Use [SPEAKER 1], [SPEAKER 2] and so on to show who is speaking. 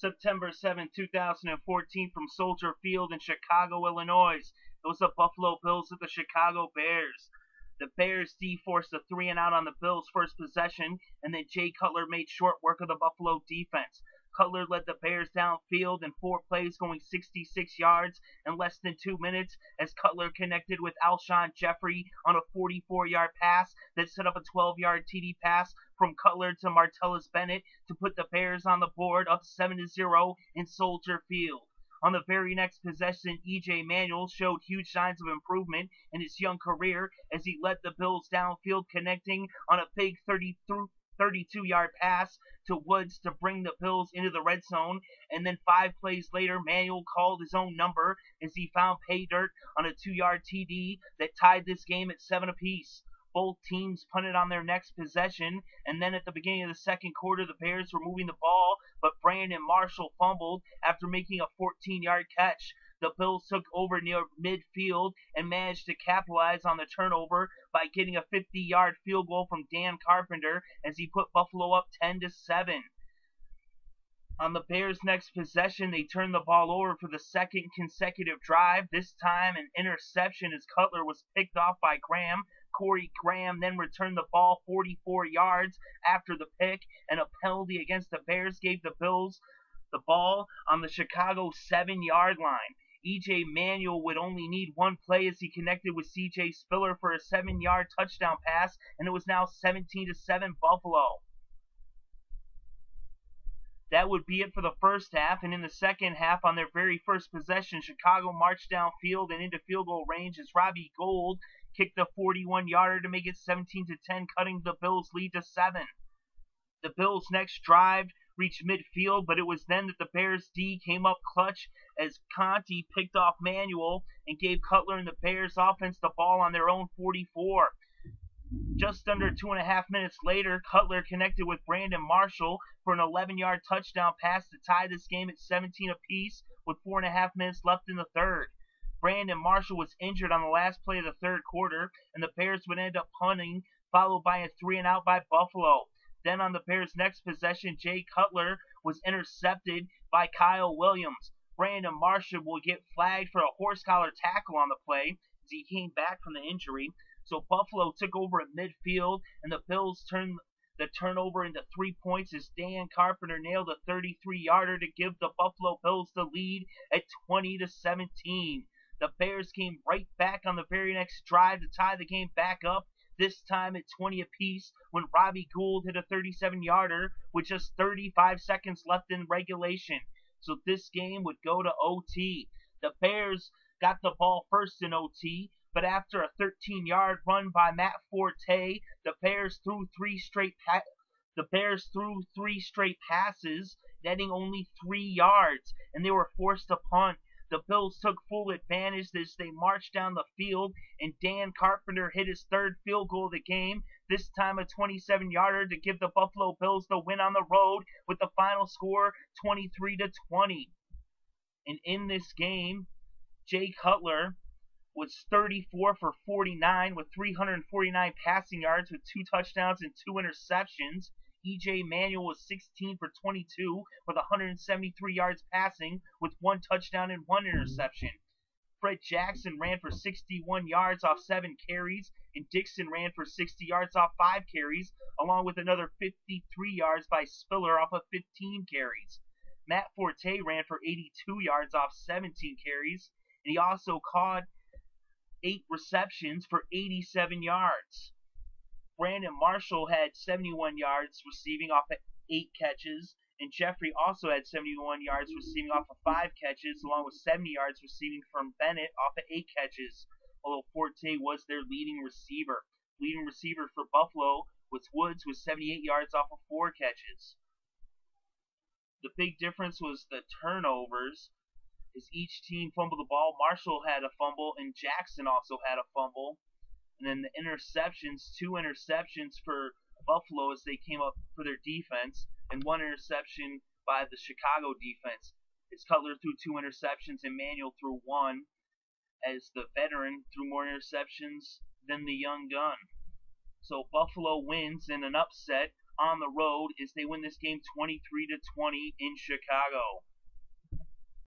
[SPEAKER 1] September 7, 2014, from Soldier Field in Chicago, Illinois. It was the Buffalo Bills at the Chicago Bears. The Bears D forced a 3-and-out on the Bills' first possession, and then Jay Cutler made short work of the Buffalo defense. Cutler led the Bears downfield in 4 plays, going 66 yards in less than 2 minutes, as Cutler connected with Alshon Jeffrey on a 44-yard pass that set up a 12-yard TD pass from Cutler to Martellus Bennett to put the Bears on the board, up 7-0 in Soldier Field. On the very next possession, EJ Manuel showed huge signs of improvement in his young career as he led the Bills downfield, connecting on a big 32-yard pass to Woods to bring the Bills into the red zone. And then 5 plays later, Manuel called his own number as he found pay dirt on a 2-yard TD that tied this game at 7 apiece. Both teams punted on their next possession, and then at the beginning of the second quarter, the Bears were moving the ball, but Brandon Marshall fumbled after making a 14-yard catch. The Bills took over near midfield and managed to capitalize on the turnover by getting a 50-yard field goal from Dan Carpenter as he put Buffalo up 10-7. On the Bears' next possession, they turned the ball over for the second consecutive drive, this time an interception as Cutler was picked off by Graham. Corey Graham then returned the ball 44 yards after the pick, and a penalty against the Bears gave the Bills the ball on the Chicago 7-yard line. EJ Manuel would only need 1 play as he connected with CJ Spiller for a 7-yard touchdown pass, and it was now 17-7 Buffalo. That would be it for the first half, and in the second half, on their very first possession, Chicago marched downfield and into field goal range as Robbie Gould kicked a 41-yarder to make it 17-10, cutting the Bills' lead to 7. The Bills' next drive reached midfield, but it was then that the Bears' D came up clutch as Conti picked off Manuel and gave Cutler and the Bears' offense the ball on their own 44. Just under 2.5 minutes later, Cutler connected with Brandon Marshall for an 11-yard touchdown pass to tie this game at 17 apiece with 4.5 minutes left in the third. Brandon Marshall was injured on the last play of the third quarter, and the Bears would end up punting, followed by a 3-and-out by Buffalo. Then on the Bears' next possession, Jay Cutler was intercepted by Kyle Williams. Brandon Marshall will get flagged for a horse collar tackle on the play as he came back from the injury. So Buffalo took over at midfield, and the Bills turned the turnover into 3 points as Dan Carpenter nailed a 33-yarder to give the Buffalo Bills the lead at 20-17. The Bears came right back on the very next drive to tie the game back up, this time at 20 apiece, when Robbie Gould hit a 37-yarder with just 35 seconds left in regulation. So this game would go to OT. The Bears got the ball first in OT, but after a 13-yard run by Matt Forte, the Bears threw three straight passes, netting only 3 yards, and they were forced to punt. The Bills took full advantage as they marched down the field, and Dan Carpenter hit his 3rd field goal of the game, this time a 27-yarder to give the Buffalo Bills the win on the road with the final score 23-20. And in this game, Jay Cutler was 34 for 49 with 349 passing yards with 2 touchdowns and 2 interceptions. EJ Manuel was 16 for 22 with 173 yards passing with 1 touchdown and 1 interception. Fred Jackson ran for 61 yards off 7 carries, and Dixon ran for 60 yards off 5 carries, along with another 53 yards by Spiller off of 15 carries. Matt Forte ran for 82 yards off 17 carries, and he also caught 8 receptions for 87 yards. Brandon Marshall had 71 yards receiving off of 8 catches, and Jeffrey also had 71 yards receiving off of 5 catches, along with 70 yards receiving from Bennett off of 8 catches, although Forte was their leading receiver. Leading receiver for Buffalo was Woods with 78 yards off of 4 catches. The big difference was the turnovers, as each team fumbled the ball. Marshall had a fumble, and Jackson also had a fumble. And then the interceptions, 2 interceptions for Buffalo as they came up for their defense, and 1 interception by the Chicago defense. As Cutler threw 2 interceptions and Manuel threw 1, as the veteran threw more interceptions than the young gun. So Buffalo wins in an upset on the road as they win this game 23-20 in Chicago.